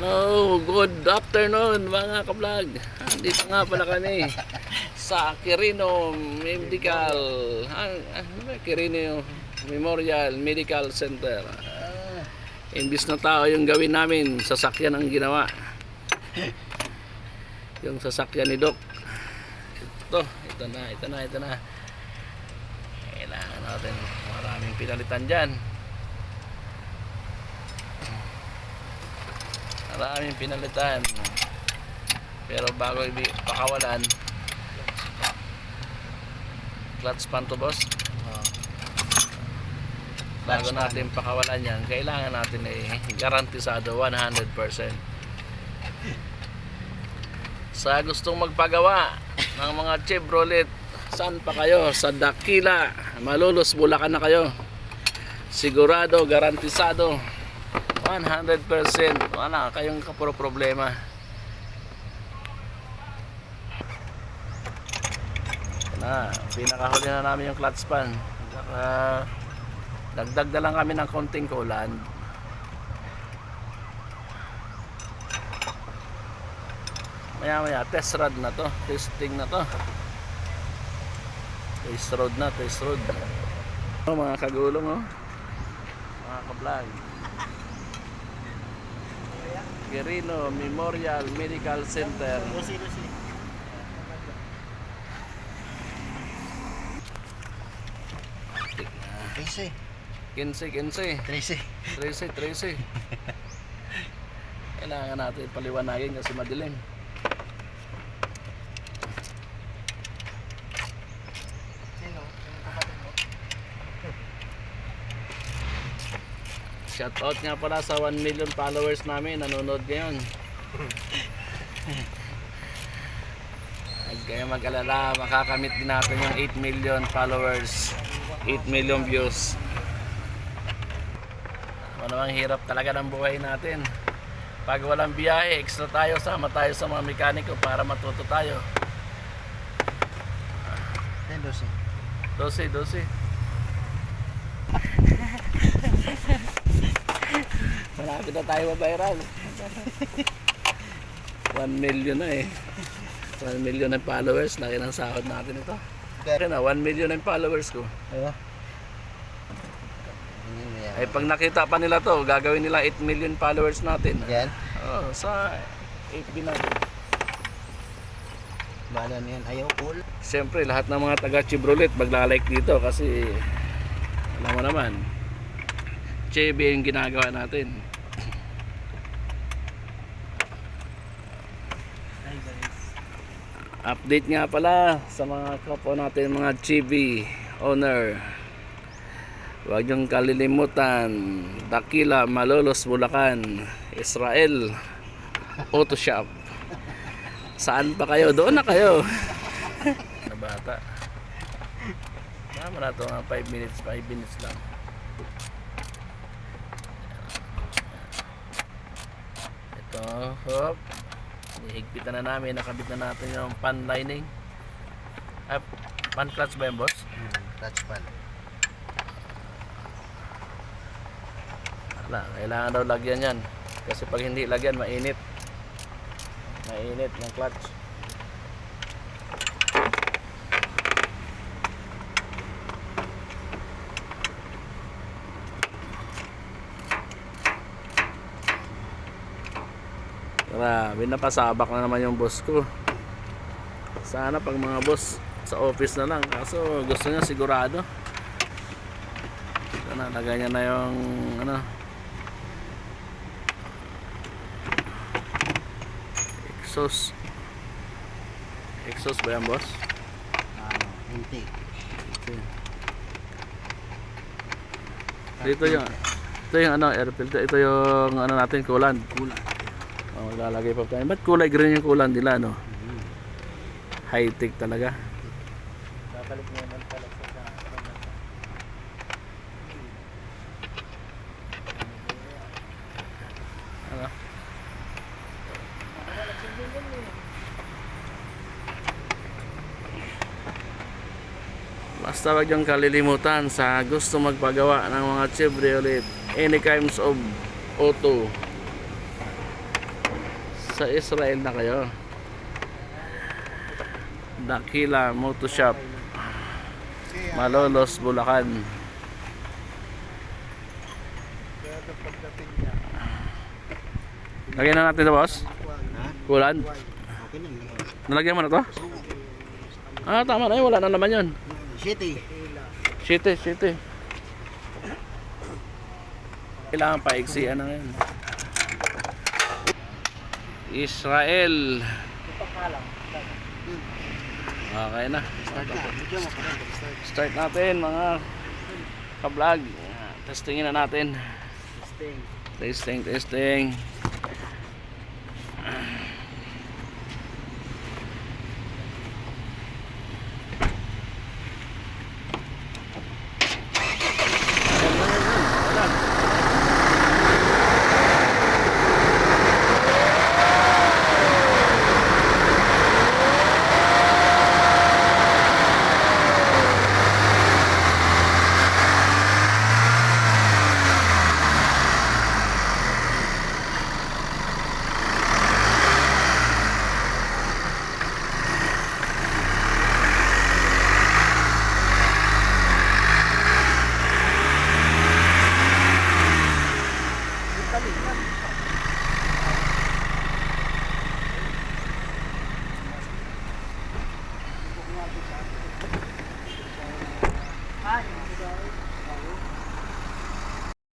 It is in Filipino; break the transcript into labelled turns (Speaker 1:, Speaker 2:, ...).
Speaker 1: Hello, good afternoon mga ka-vlog. Dito nga pala kami sa Quirino Medical Quirino Memorial Medical Center. Imbis na tao yung gawin namin, sasakyan ang ginawa. Yung sasakyan ni Doc. Ito na. Kailangan natin maraming pinalitan dyan. Maraming pinalitan. Pero bago pakawalan, clutch pan to, boss. Bago natin pakawalan yan, kailangan natin garantisado 100%. Sa gustong magpagawa ng mga Chevrolet, saan pa kayo? Sa Dakila, Malolos, Bulacan na kayo. Sigurado, garantisado 100%. Wala kayong kapuro problema. Pinakahuli na namin yung clutch pan. Dagdag na lang kami ng konting coolant. Maya test rod na to, testing na to. Test road. Mga kagulong, mga ka-vlog. Quirino Memorial Medical Center. Tracy. Kailangan natin paliwanagin kasi madilim. Shoutout nga pala sa 1 million followers namin nanonood ngayon. Huwag kayo mag-alala, makakamit din natin yung 8 million followers, 8 million views. Ano ang hirap talaga ng buhay natin. Pag walang biyahe, extra tayo, sama tayo sa mga mekaniko para matuto tayo. 12. Malapit na tayo mabayran. 1 million na 1 million ng followers. Laki ng sahod natin ito. Kaya na 1 million ng followers ko. Ay pag nakita pa nila to, gagawin nila 8 million followers natin.
Speaker 2: Yan?
Speaker 1: Sa FB natin.
Speaker 2: Bala na yan, ayaw cool.
Speaker 1: Siyempre lahat ng mga taga Chevrolet maglalike dito kasi alam mo naman, Chevy yung ginagawa natin. Update nga pala sa mga kapwa natin, mga Chevy owner. Huwag niyong kalilimutan, Dakila, Malolos, Bulacan, Israel Auto Shop. Saan pa kayo? Doon na kayo. Na bata. Tama na ito, 5 minutes lang. Ito, hop. Higpitan na namin, nakabit na natin yung pan lining. Pan clutch ba yung boss?
Speaker 2: Clutch pan.
Speaker 1: Kailangan daw lagyan yan. Kasi pag hindi lagyan, mainit yung clutch. Grabe, napasabak na naman yung boss ko. Sana pag mga boss sa office na lang, kaso gusto niya sigurado. So, nalagay niya na yung exhaust ba yan, boss?
Speaker 2: Intake.
Speaker 1: Ito yung air filter. Ito yung natin, coolant. Lalagay pa tayo. Ba't kulay green yung coolant nila, no? High tech talaga. Babalik mo naman pala sa Basta wag yung kalilimutan sa gusto magpagawa ng mga Chevrolet any kinds of auto. Nasa Israel na kayo. Dakila Moto Shop, Malolos, Bulacan. Lagyan na natin ito, boss.
Speaker 2: Ha?
Speaker 1: Kulan.
Speaker 2: Okay na.
Speaker 1: Nalagyan mo na to? Ah, tama na yun. Wala na naman yun.
Speaker 2: City.
Speaker 1: Shite. Kailangan paigsian na yun. Israel. Okay na.
Speaker 2: Start na. Video mo pa rin.
Speaker 1: Start natin mga ka-vlog. Testingin na natin.
Speaker 2: Stay.
Speaker 1: Testing.